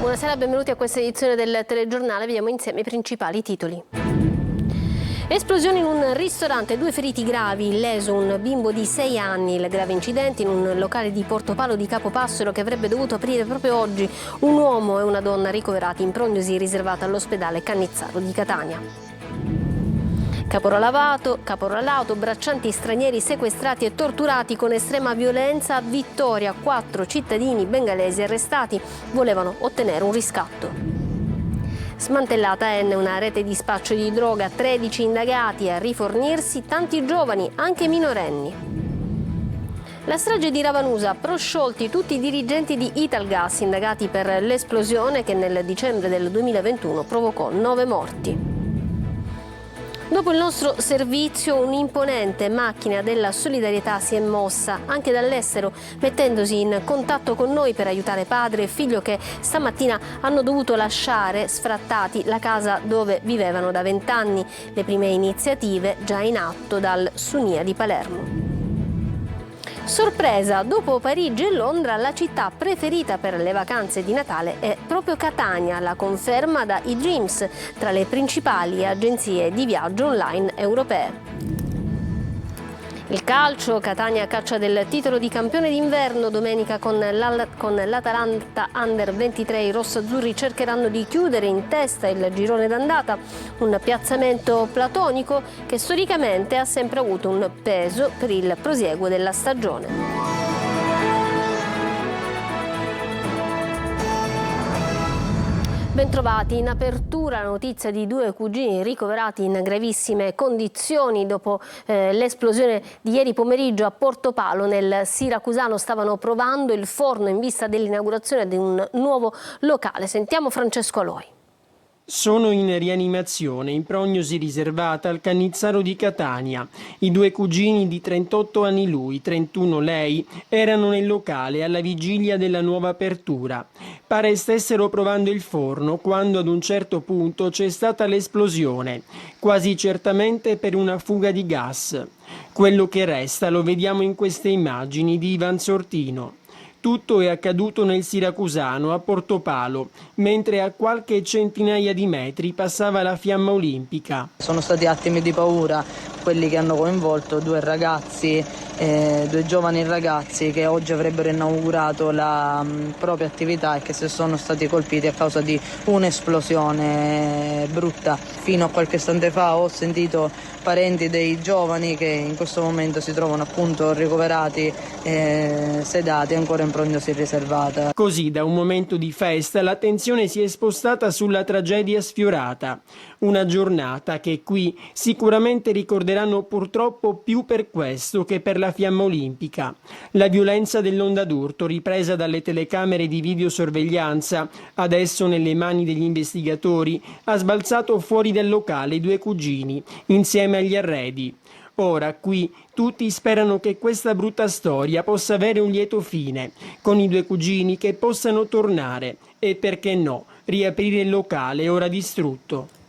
Buonasera, benvenuti a questa edizione del telegiornale. Vediamo insieme i principali titoli. Esplosione in un ristorante, 2 feriti gravi, illeso un bimbo di 6 anni. Il grave incidente in un locale di Portopalo di Capopassero che avrebbe dovuto aprire proprio oggi. Un uomo e una donna ricoverati in prognosi riservata all'ospedale Cannizzaro di Catania. Caporalato, braccianti stranieri sequestrati e torturati con estrema violenza a Vittoria. 4 cittadini bengalesi arrestati volevano ottenere un riscatto. Smantellata una rete di spaccio di droga, 13 indagati, a rifornirsi tanti giovani, anche minorenni. La strage di Ravanusa, prosciolti tutti i dirigenti di Italgas, indagati per l'esplosione che nel dicembre del 2021 provocò 9 morti. Dopo il nostro servizio, un'imponente macchina della solidarietà si è mossa anche dall'estero, mettendosi in contatto con noi per aiutare padre e figlio che stamattina hanno dovuto lasciare sfrattati la casa dove vivevano da 20 anni. Le prime iniziative già in atto dal Sunia di Palermo. Sorpresa, dopo Parigi e Londra, la città preferita per le vacanze di Natale è proprio Catania, la conferma da eDreams, tra le principali agenzie di viaggio online europee. Il calcio, Catania caccia del titolo di campione d'inverno. Domenica con l'Atalanta Under 23 i rossazzurri cercheranno di chiudere in testa il girone d'andata, un piazzamento platonico che storicamente ha sempre avuto un peso per il prosieguo della stagione. Bentrovati. In apertura la notizia di 2 cugini ricoverati in gravissime condizioni dopo l'esplosione di ieri pomeriggio a Portopalo. Nel siracusano stavano provando il forno in vista dell'inaugurazione di un nuovo locale. Sentiamo Francesco Aloi. Sono in rianimazione, in prognosi riservata al Cannizzaro di Catania. I 2 cugini di 38 anni lui, 31 lei, erano nel locale alla vigilia della nuova apertura. Pare stessero provando il forno quando ad un certo punto c'è stata l'esplosione, quasi certamente per una fuga di gas. Quello che resta lo vediamo in queste immagini di Ivan Sortino. Tutto è accaduto nel siracusano, a Portopalo, mentre a qualche centinaia di metri passava la fiamma olimpica. Sono stati attimi di paura quelli che hanno coinvolto 2 ragazzi, 2 giovani ragazzi che oggi avrebbero inaugurato la propria attività e che sono stati colpiti a causa di un'esplosione brutta. Fino a qualche istante fa ho sentito parenti dei giovani che in questo momento si trovano appunto ricoverati, sedati, ancora in prognosi riservata. Così, da un momento di festa, l'attenzione si è spostata sulla tragedia sfiorata. Una giornata che qui sicuramente ricorderanno purtroppo più per questo che per la fiamma olimpica. La violenza dell'onda d'urto, ripresa dalle telecamere di videosorveglianza, adesso nelle mani degli investigatori, ha sbalzato fuori dal locale i 2 cugini, insieme agli arredi. Ora qui tutti sperano che questa brutta storia possa avere un lieto fine, con i 2 cugini che possano tornare e, perché no, riaprire il locale ora distrutto.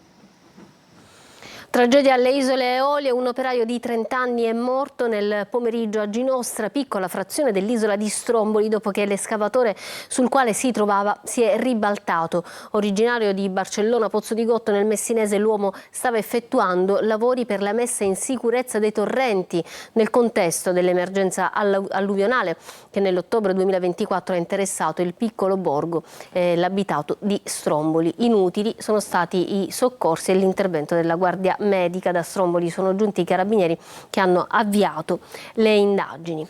Tragedia alle Isole Eolie, un operaio di 30 anni è morto nel pomeriggio a Ginostra, piccola frazione dell'isola di Stromboli, dopo che l'escavatore sul quale si trovava si è ribaltato. Originario di Barcellona Pozzo di Gotto nel Messinese, l'uomo stava effettuando lavori per la messa in sicurezza dei torrenti nel contesto dell'emergenza alluvionale che nell'ottobre 2024 ha interessato il piccolo borgo, l'abitato di Stromboli. Inutili sono stati i soccorsi e l'intervento della Guardia Medica. Da Stromboli sono giunti i carabinieri che hanno avviato le indagini.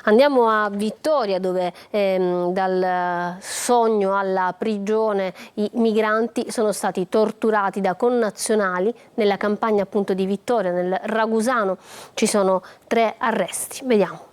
Andiamo a Vittoria, dove dal sogno alla prigione i migranti sono stati torturati da connazionali. Nella campagna appunto di Vittoria, nel Ragusano, ci sono 3 arresti. Vediamo.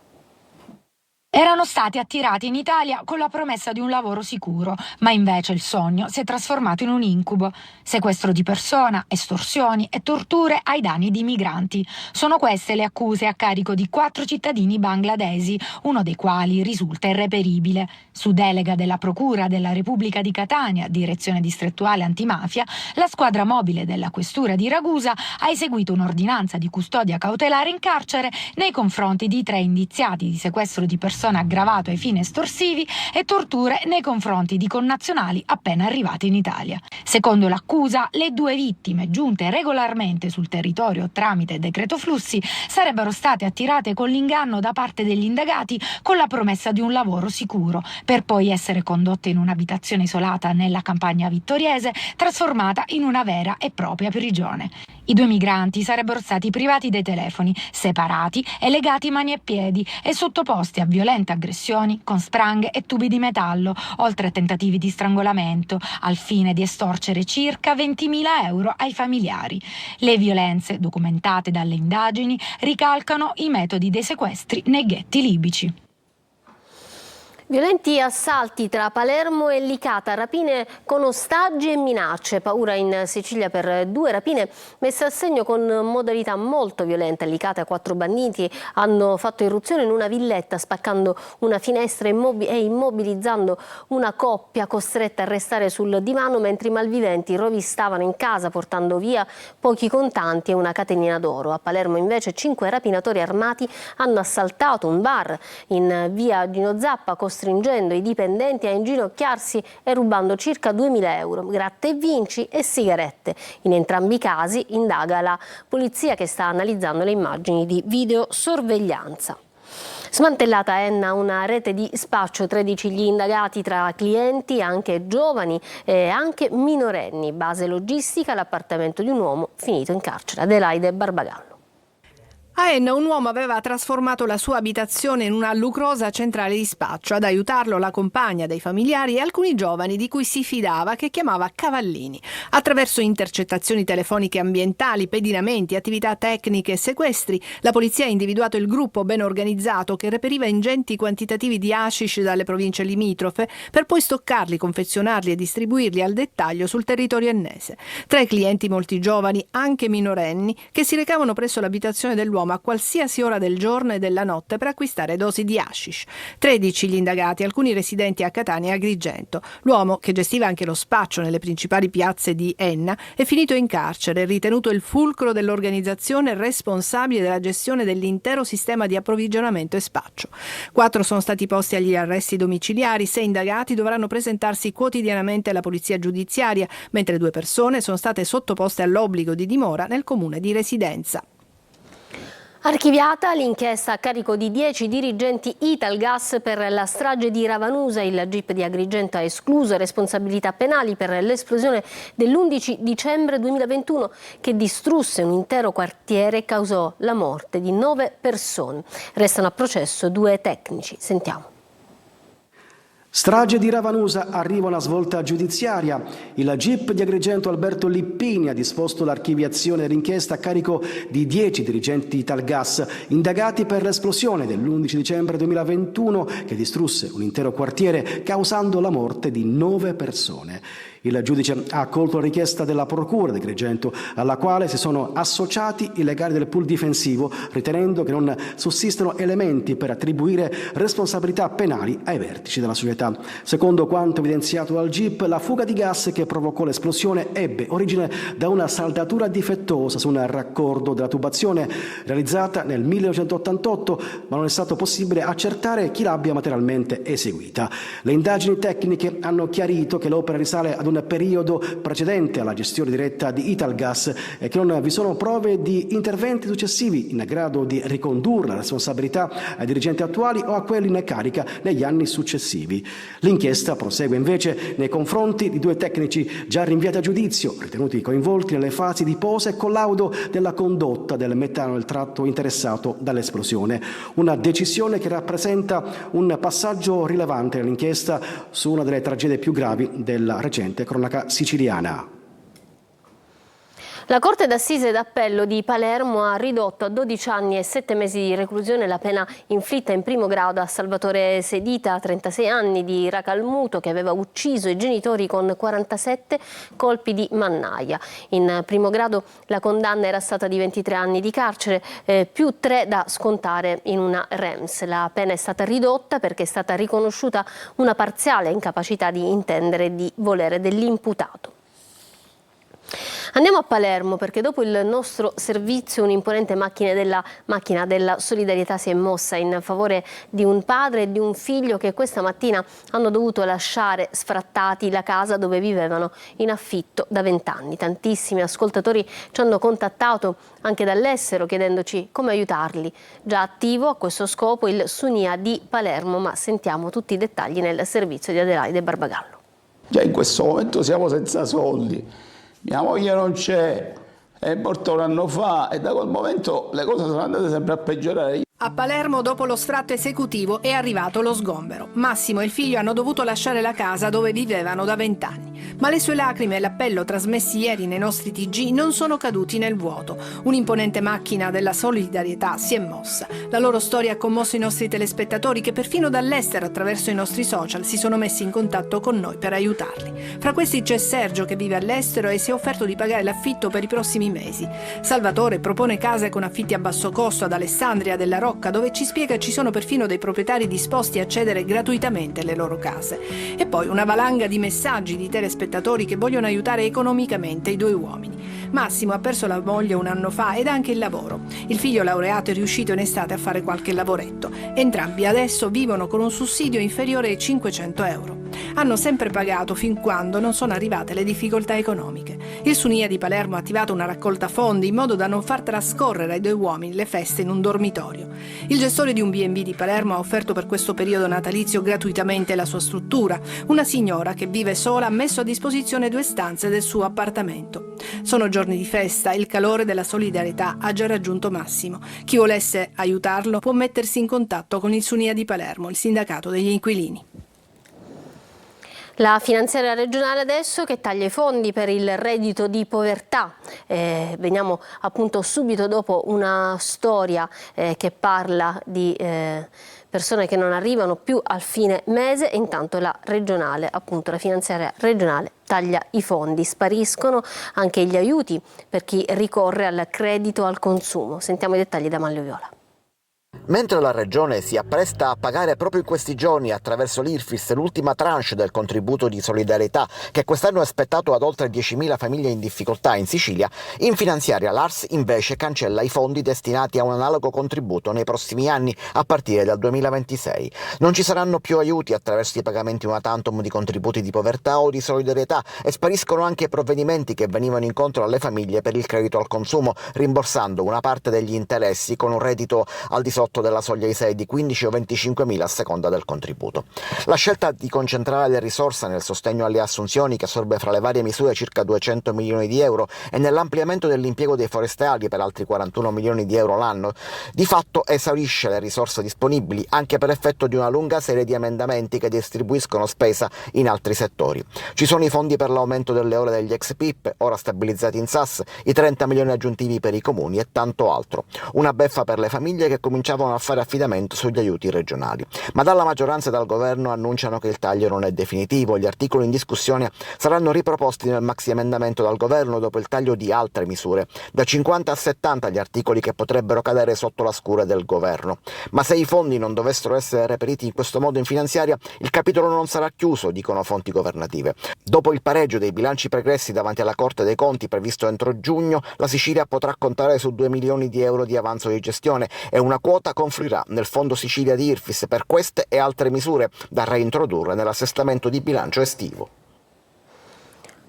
Erano stati attirati in Italia con la promessa di un lavoro sicuro, ma invece il sogno si è trasformato in un incubo. Sequestro di persona, estorsioni e torture ai danni di migranti. Sono queste le accuse a carico di 4 cittadini bangladesi, uno dei quali risulta irreperibile. Su delega della Procura della Repubblica di Catania, Direzione Distrettuale Antimafia, la squadra mobile della Questura di Ragusa ha eseguito un'ordinanza di custodia cautelare in carcere nei confronti di 3 indiziati di sequestro di persona persona aggravato ai fini estorsivi e torture nei confronti di connazionali appena arrivati in Italia. Secondo l'accusa, le 2 vittime, giunte regolarmente sul territorio tramite decreto flussi, sarebbero state attirate con l'inganno da parte degli indagati con la promessa di un lavoro sicuro, per poi essere condotte in un'abitazione isolata nella campagna vittoriese, trasformata in una vera e propria prigione. I 2 migranti sarebbero stati privati dei telefoni, separati e legati mani e piedi e sottoposti a violente aggressioni con spranghe e tubi di metallo, oltre a tentativi di strangolamento, al fine di estorcere circa 20.000 euro ai familiari. Le violenze, documentate dalle indagini, ricalcano i metodi dei sequestri nei ghetti libici. Violenti assalti tra Palermo e Licata, rapine con ostaggi e minacce, paura in Sicilia per 2 rapine messe a segno con modalità molto violente. A Licata 4 banditi hanno fatto irruzione in una villetta spaccando una finestra e immobilizzando una coppia costretta a restare sul divano mentre i malviventi rovistavano in casa portando via pochi contanti e una catenina d'oro. A Palermo invece 5 rapinatori armati hanno assaltato un bar in via Gino Zappa, costringendo i dipendenti a inginocchiarsi e rubando circa 2.000 euro, gratta e vinci e sigarette. In entrambi i casi indaga la polizia che sta analizzando le immagini di videosorveglianza. Smantellata a Enna una rete di spaccio, 13 gli indagati tra clienti, anche giovani e anche minorenni. Base logistica, l'appartamento di un uomo finito in carcere. Adelaide Barbagallo. A Enna un uomo aveva trasformato la sua abitazione in una lucrosa centrale di spaccio. Ad aiutarlo la compagna dei familiari e alcuni giovani di cui si fidava, che chiamava Cavallini. Attraverso intercettazioni telefoniche ambientali, pedinamenti, attività tecniche e sequestri, la polizia ha individuato il gruppo ben organizzato che reperiva ingenti quantitativi di hashish dalle province limitrofe per poi stoccarli, confezionarli e distribuirli al dettaglio sul territorio ennese. Tra i clienti molti giovani, anche minorenni, che si recavano presso l'abitazione dell'uomo a qualsiasi ora del giorno e della notte per acquistare dosi di hashish. 13 gli indagati, alcuni residenti a Catania e Agrigento. L'uomo, che gestiva anche lo spaccio nelle principali piazze di Enna, è finito in carcere, ritenuto il fulcro dell'organizzazione responsabile della gestione dell'intero sistema di approvvigionamento e spaccio. 4 sono stati posti agli arresti domiciliari, 6 indagati dovranno presentarsi quotidianamente alla polizia giudiziaria, mentre 2 persone sono state sottoposte all'obbligo di dimora nel comune di residenza. Archiviata l'inchiesta a carico di 10 dirigenti Italgas per la strage di Ravanusa. Il GIP di Agrigento ha escluso responsabilità penali per l'esplosione dell'11 dicembre 2021 che distrusse un intero quartiere e causò la morte di 9 persone. Restano a processo 2 tecnici. Sentiamo. Strage di Ravanusa, arriva una svolta giudiziaria. Il GIP di Agrigento Alberto Lippini ha disposto l'archiviazione dell'inchiesta a carico di 10 dirigenti Italgas indagati per l'esplosione dell'11 dicembre 2021 che distrusse un intero quartiere causando la morte di 9 persone. Il giudice ha accolto la richiesta della Procura di Agrigento, alla quale si sono associati i legali del pool difensivo, ritenendo che non sussistono elementi per attribuire responsabilità penali ai vertici della società. Secondo quanto evidenziato dal GIP, la fuga di gas che provocò l'esplosione ebbe origine da una saldatura difettosa su un raccordo della tubazione realizzata nel 1988, ma non è stato possibile accertare chi l'abbia materialmente eseguita. Le indagini tecniche hanno chiarito che l'opera risale ad un periodo precedente alla gestione diretta di Italgas e che non vi sono prove di interventi successivi in grado di ricondurre la responsabilità ai dirigenti attuali o a quelli in carica negli anni successivi. L'inchiesta prosegue invece nei confronti di 2 tecnici già rinviati a giudizio, ritenuti coinvolti nelle fasi di posa e collaudo della condotta del metano nel tratto interessato dall'esplosione. Una decisione che rappresenta un passaggio rilevante nell'inchiesta su una delle tragedie più gravi della recente cronaca siciliana. La Corte d'Assise d'Appello di Palermo ha ridotto a 12 anni e 7 mesi di reclusione la pena inflitta in primo grado a Salvatore Sedita, 36 anni, di Racalmuto, che aveva ucciso i genitori con 47 colpi di mannaia. In primo grado la condanna era stata di 23 anni di carcere, più 3 da scontare in una REMS. La pena è stata ridotta perché è stata riconosciuta una parziale incapacità di intendere e di volere dell'imputato. Andiamo a Palermo perché dopo il nostro servizio un'imponente macchina della solidarietà si è mossa in favore di un padre e di un figlio che questa mattina hanno dovuto lasciare sfrattati la casa dove vivevano in affitto da 20 anni. Tantissimi ascoltatori ci hanno contattato anche dall'estero chiedendoci come aiutarli. Già attivo a questo scopo il SUNIA di Palermo, ma sentiamo tutti i dettagli nel servizio di Adelaide Barbagallo. Già in questo momento siamo senza soldi. Mia moglie non c'è, è morta un anno fa e da quel momento le cose sono andate sempre a peggiorare. A Palermo, dopo lo sfratto esecutivo, è arrivato lo sgombero. Massimo e il figlio hanno dovuto lasciare la casa dove vivevano da 20 anni. Ma le sue lacrime e l'appello trasmessi ieri nei nostri TG non sono caduti nel vuoto. Un'imponente macchina della solidarietà si è mossa. La loro storia ha commosso i nostri telespettatori che perfino dall'estero, attraverso i nostri social, si sono messi in contatto con noi per aiutarli. Fra questi c'è Sergio che vive all'estero e si è offerto di pagare l'affitto per i prossimi mesi. Salvatore propone case con affitti a basso costo ad Alessandria della Rocca, dove ci spiega ci sono perfino dei proprietari disposti a cedere gratuitamente le loro case. E poi una valanga di messaggi di telespettatori che vogliono aiutare economicamente i due uomini. Massimo ha perso la moglie un anno fa ed anche il lavoro. Il figlio laureato è riuscito in estate a fare qualche lavoretto. Entrambi adesso vivono con un sussidio inferiore ai 500 euro. Hanno sempre pagato fin quando non sono arrivate le difficoltà economiche. Il SUNIA di Palermo ha attivato una raccolta fondi in modo da non far trascorrere ai due uomini le feste in un dormitorio. Il gestore di un B&B di Palermo ha offerto per questo periodo natalizio gratuitamente la sua struttura. Una signora che vive sola ha messo a disposizione 2 stanze del suo appartamento. Sono giorni di festa, il calore della solidarietà ha già raggiunto Massimo. Chi volesse aiutarlo può mettersi in contatto con il SUNIA di Palermo, il sindacato degli inquilini. La finanziaria regionale adesso che taglia i fondi per il reddito di povertà. Veniamo appunto subito dopo una storia che parla di persone che non arrivano più al fine mese e intanto la regionale, appunto la finanziaria regionale taglia i fondi, spariscono anche gli aiuti per chi ricorre al credito al consumo. Sentiamo i dettagli da Manlio Viola. Mentre la Regione si appresta a pagare proprio in questi giorni attraverso l'IRFIS l'ultima tranche del contributo di solidarietà che quest'anno è aspettato ad oltre 10.000 famiglie in difficoltà in Sicilia, in finanziaria l'ARS invece cancella i fondi destinati a un analogo contributo nei prossimi anni a partire dal 2026. Non ci saranno più aiuti attraverso i pagamenti una tantum di contributi di povertà o di solidarietà e spariscono anche i provvedimenti che venivano incontro alle famiglie per il credito al consumo, rimborsando una parte degli interessi con un reddito al di sotto della soglia ISEE di 15 o 25.000 a seconda del contributo. La scelta di concentrare le risorse nel sostegno alle assunzioni, che assorbe fra le varie misure circa 200 milioni di euro, e nell'ampliamento dell'impiego dei forestali per altri 41 milioni di euro l'anno, di fatto esaurisce le risorse disponibili anche per effetto di una lunga serie di emendamenti che distribuiscono spesa in altri settori. Ci sono i fondi per l'aumento delle ore degli ex PIP, ora stabilizzati in SAS, i 30 milioni aggiuntivi per i comuni e tanto altro. Una beffa per le famiglie che cominciavano a fare affidamento sugli aiuti regionali. Ma dalla maggioranza e dal governo annunciano che il taglio non è definitivo. Gli articoli in discussione saranno riproposti nel maxiemendamento dal governo dopo il taglio di altre misure. Da 50 a 70 gli articoli che potrebbero cadere sotto la scure del governo. Ma se i fondi non dovessero essere reperiti in questo modo in finanziaria, il capitolo non sarà chiuso, dicono fonti governative. Dopo il pareggio dei bilanci pregressi davanti alla Corte dei Conti previsto entro giugno, la Sicilia potrà contare su 2 milioni di euro di avanzo di gestione e una quota confluirà nel Fondo Sicilia di IRFIS per queste e altre misure da reintrodurre nell'assestamento di bilancio estivo.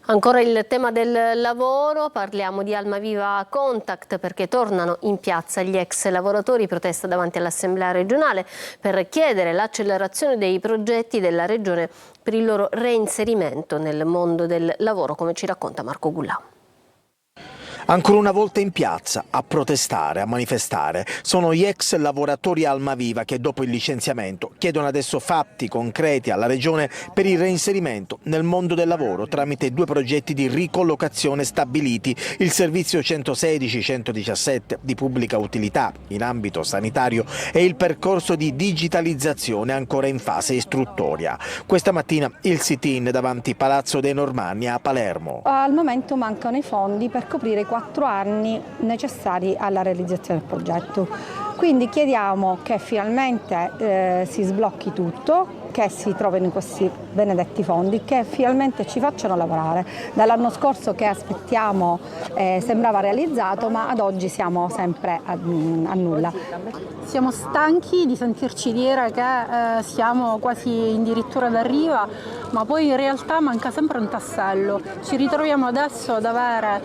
Ancora il tema del lavoro, parliamo di Almaviva Contact perché tornano in piazza gli ex lavoratori, protesta davanti all'Assemblea regionale per chiedere l'accelerazione dei progetti della Regione per il loro reinserimento nel mondo del lavoro, come ci racconta Marco Gullau. Ancora una volta in piazza, a protestare, a manifestare, sono gli ex lavoratori Almaviva che dopo il licenziamento chiedono adesso fatti concreti alla Regione per il reinserimento nel mondo del lavoro tramite 2 progetti di ricollocazione stabiliti, il servizio 116-117 di pubblica utilità in ambito sanitario e il percorso di digitalizzazione ancora in fase istruttoria. Questa mattina il sit-in davanti Palazzo dei Normanni a Palermo. Al momento mancano i fondi per coprire 4 anni necessari alla realizzazione del progetto. Quindi chiediamo che finalmente si sblocchi tutto, che che si trovino in questi benedetti fondi, che finalmente ci facciano lavorare. Dall'anno scorso che aspettiamo sembrava realizzato, ma ad oggi siamo sempre a nulla. Siamo stanchi di sentirci dire che siamo quasi addirittura d'arriva, ma poi in realtà manca sempre un tassello. Ci ritroviamo adesso ad avere,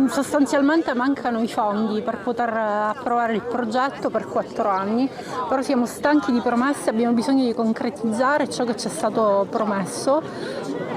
sostanzialmente mancano i fondi per poter approvare il progetto per 4 anni, però siamo stanchi di promesse, abbiamo bisogno di concretizzare ciò che ci è stato promesso,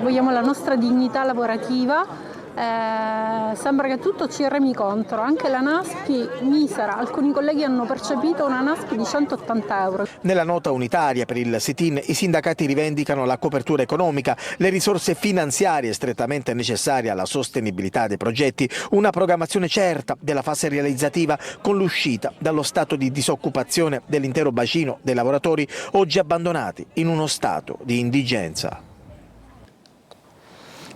vogliamo la nostra dignità lavorativa. Sembra che tutto ci remi contro, anche la NASPI misera, alcuni colleghi hanno percepito una NASPI di 180 euro. Nella nota unitaria per il sit-in i sindacati rivendicano la copertura economica, le risorse finanziarie strettamente necessarie alla sostenibilità dei progetti, una programmazione certa della fase realizzativa con l'uscita dallo stato di disoccupazione dell'intero bacino dei lavoratori oggi abbandonati in uno stato di indigenza.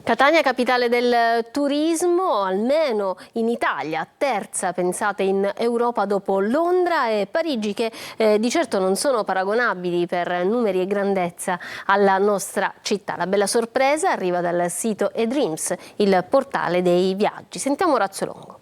Catania, capitale del turismo, almeno in Italia, terza pensate in Europa dopo Londra e Parigi, che di certo non sono paragonabili per numeri e grandezza alla nostra città. La bella sorpresa arriva dal sito eDreams, il portale dei viaggi. Sentiamo Orazio Longo.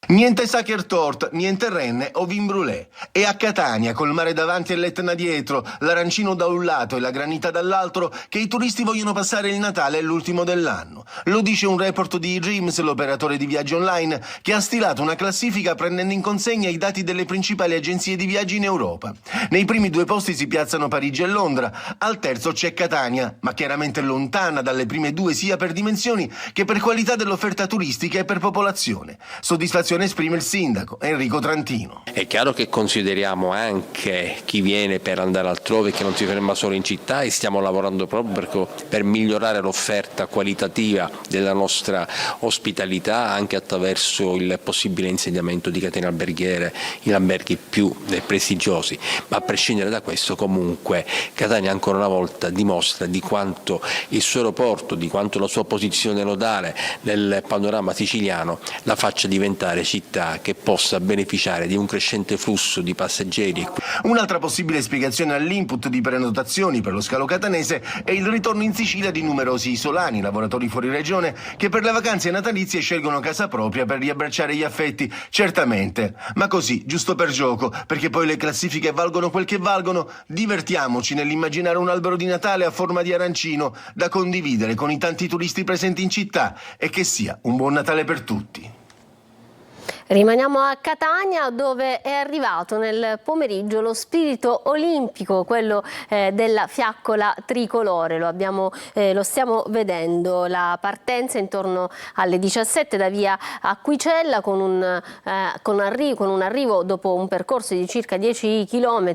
Niente Sacher Torte, niente renne o vin brûlé. E a Catania, col mare davanti e l'Etna dietro, l'arancino da un lato e la granita dall'altro, che i turisti vogliono passare il Natale e l'ultimo dell'anno. Lo dice un report di eDreams, l'operatore di viaggi online, che ha stilato una classifica prendendo in consegna i dati delle principali agenzie di viaggi in Europa. Nei primi 2 posti si piazzano Parigi e Londra, al terzo c'è Catania, ma chiaramente lontana dalle prime 2 sia per dimensioni che per qualità dell'offerta turistica e per popolazione. Soddisfazione esprime il sindaco Enrico Trantino. È chiaro che consideriamo anche chi viene per andare altrove, che non si ferma solo in città, e stiamo lavorando proprio per migliorare l'offerta qualitativa della nostra ospitalità anche attraverso il possibile insediamento di catene alberghiere in alberghi più prestigiosi. Ma a prescindere da questo, comunque Catania ancora una volta dimostra di quanto il suo aeroporto, di quanto la sua posizione nodale nel panorama siciliano la faccia diventare città che possa beneficiare di un crescente flusso di passeggeri. Un'altra possibile spiegazione all'input di prenotazioni per lo scalo catanese è il ritorno in Sicilia di numerosi isolani, lavoratori fuori regione, che per le vacanze natalizie scelgono casa propria per riabbracciare gli affetti, certamente, ma così, giusto per gioco, perché poi le classifiche valgono quel che valgono, divertiamoci nell'immaginare un albero di Natale a forma di arancino da condividere con i tanti turisti presenti in città, e che sia un buon Natale per tutti. Rimaniamo a Catania, dove è arrivato nel pomeriggio lo spirito olimpico, quello della fiaccola tricolore. Lo stiamo vedendo, la partenza intorno alle 17 da via Acquicella con un arrivo dopo un percorso di circa 10 km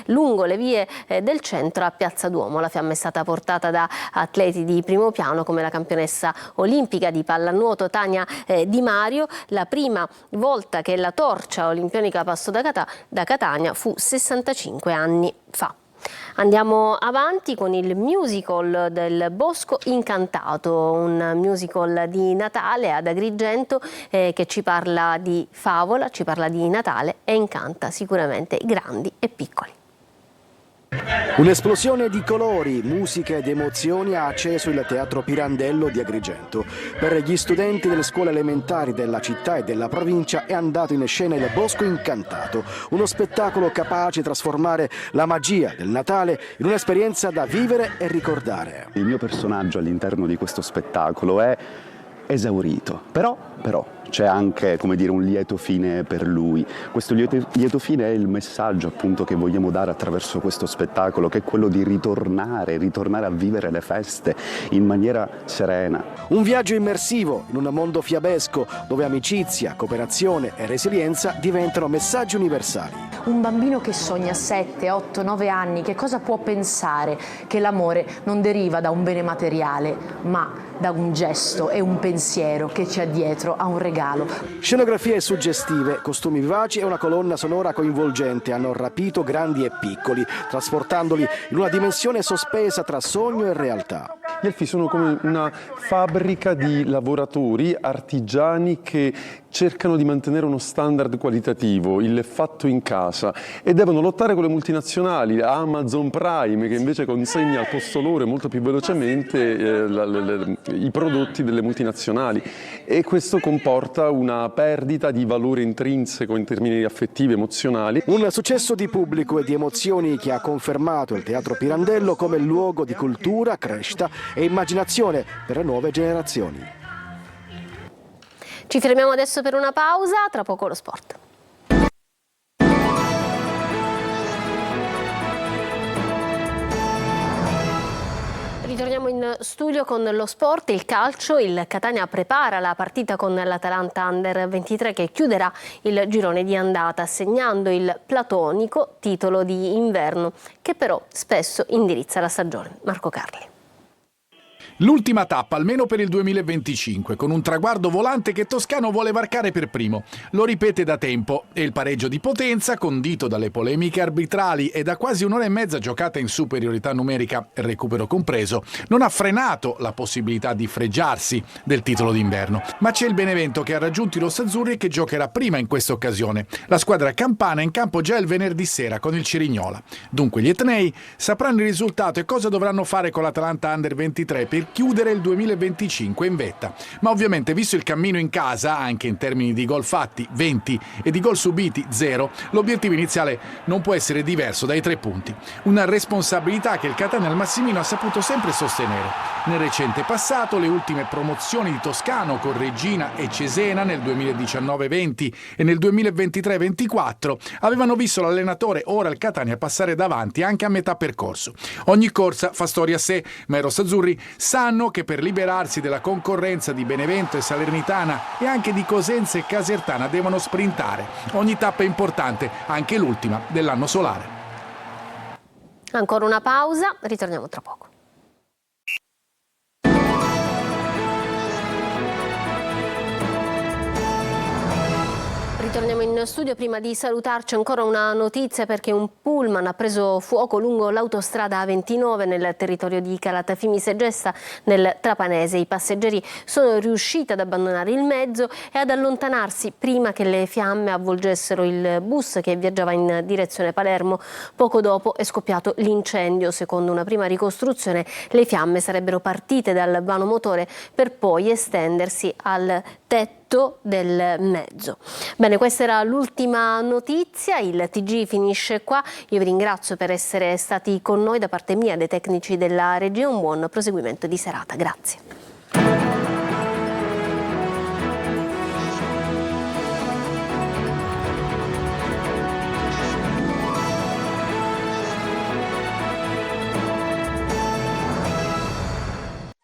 lungo le vie del centro a Piazza Duomo. La fiamma è stata portata da atleti di primo piano come la campionessa olimpica di pallanuoto Tania Di Mario. La prima volta che la torcia olimpionica passò da Catania fu 65 anni fa. Andiamo avanti con il musical del Bosco Incantato, un musical di Natale ad Agrigento che ci parla di favola, ci parla di Natale e incanta sicuramente i grandi e piccoli. Un'esplosione di colori, musica ed emozioni ha acceso il Teatro Pirandello di Agrigento. Per gli studenti delle scuole elementari della città e della provincia è andato in scena il Bosco Incantato, uno spettacolo capace di trasformare la magia del Natale in un'esperienza da vivere e ricordare. Il mio personaggio all'interno di questo spettacolo è esaurito, però c'è anche, come dire, un lieto fine per lui. Questo lieto fine è il messaggio appunto che vogliamo dare attraverso questo spettacolo, che è quello di ritornare a vivere le feste in maniera serena. Un viaggio immersivo in un mondo fiabesco dove amicizia, cooperazione e resilienza diventano messaggi universali. Un bambino che sogna 7, 8, 9 anni, che cosa può pensare? Che l'amore non deriva da un bene materiale, ma da un gesto e un pensiero che c'è dietro a un regalo. Scenografie suggestive, costumi vivaci e una colonna sonora coinvolgente hanno rapito grandi e piccoli, trasportandoli in una dimensione sospesa tra sogno e realtà. Gli elfi sono come una fabbrica di lavoratori, artigiani che cercano di mantenere uno standard qualitativo, il fatto in casa, e devono lottare con le multinazionali, Amazon Prime che invece consegna al posto loro molto più velocemente i prodotti delle multinazionali, e questo comporta una perdita di valore intrinseco in termini affettivi, emozionali. Un successo di pubblico e di emozioni che ha confermato il Teatro Pirandello come luogo di cultura, crescita e immaginazione per le nuove generazioni. Ci fermiamo adesso per una pausa, tra poco lo sport. Ritorniamo in studio con lo sport, il calcio. Il Catania prepara la partita con l'Atalanta Under 23 che chiuderà il girone di andata, segnando il platonico titolo di inverno, che però spesso indirizza la stagione. Marco Carli. L'ultima tappa, almeno per il 2025, con un traguardo volante che Toscano vuole varcare per primo. Lo ripete da tempo e il pareggio di Potenza, condito dalle polemiche arbitrali e da quasi un'ora e mezza giocata in superiorità numerica, recupero compreso, non ha frenato la possibilità di fregiarsi del titolo d'inverno. Ma c'è il Benevento che ha raggiunto i rossazzurri e che giocherà prima in questa occasione. La squadra campana è in campo già il venerdì sera con il Cerignola. Dunque gli etnei sapranno il risultato e cosa dovranno fare con l'Atalanta Under 23 per chiudere il 2025 in vetta. Ma ovviamente, visto il cammino in casa, anche in termini di gol fatti 20 e di gol subiti 0, l'obiettivo iniziale non può essere diverso dai 3 punti. Una responsabilità che il Catania al Massimino ha saputo sempre sostenere. Nel recente passato, le ultime promozioni di Toscano con Reggina e Cesena nel 2019-20 e nel 2023-24 avevano visto l'allenatore, ora il Catania, passare davanti anche a metà percorso. Ogni corsa fa storia a sé, ma i rossazzurri sanno che per liberarsi della concorrenza di Benevento e Salernitana e anche di Cosenza e Casertana devono sprintare. Ogni tappa è importante, anche l'ultima dell'anno solare. Ancora una pausa, ritorniamo tra poco. Torniamo in studio. Prima di salutarci ancora una notizia, perché un pullman ha preso fuoco lungo l'autostrada A29 nel territorio di Calatafimi Segesta nel Trapanese. I passeggeri sono riusciti ad abbandonare il mezzo e ad allontanarsi prima che le fiamme avvolgessero il bus che viaggiava in direzione Palermo. Poco dopo è scoppiato l'incendio. Secondo una prima ricostruzione, le fiamme sarebbero partite dal vano motore per poi estendersi al tetto del mezzo. Bene, questa era l'ultima notizia. Il TG finisce qua. Io vi ringrazio per essere stati con noi. Da parte mia, dei tecnici della regia, un buon proseguimento di serata. Grazie.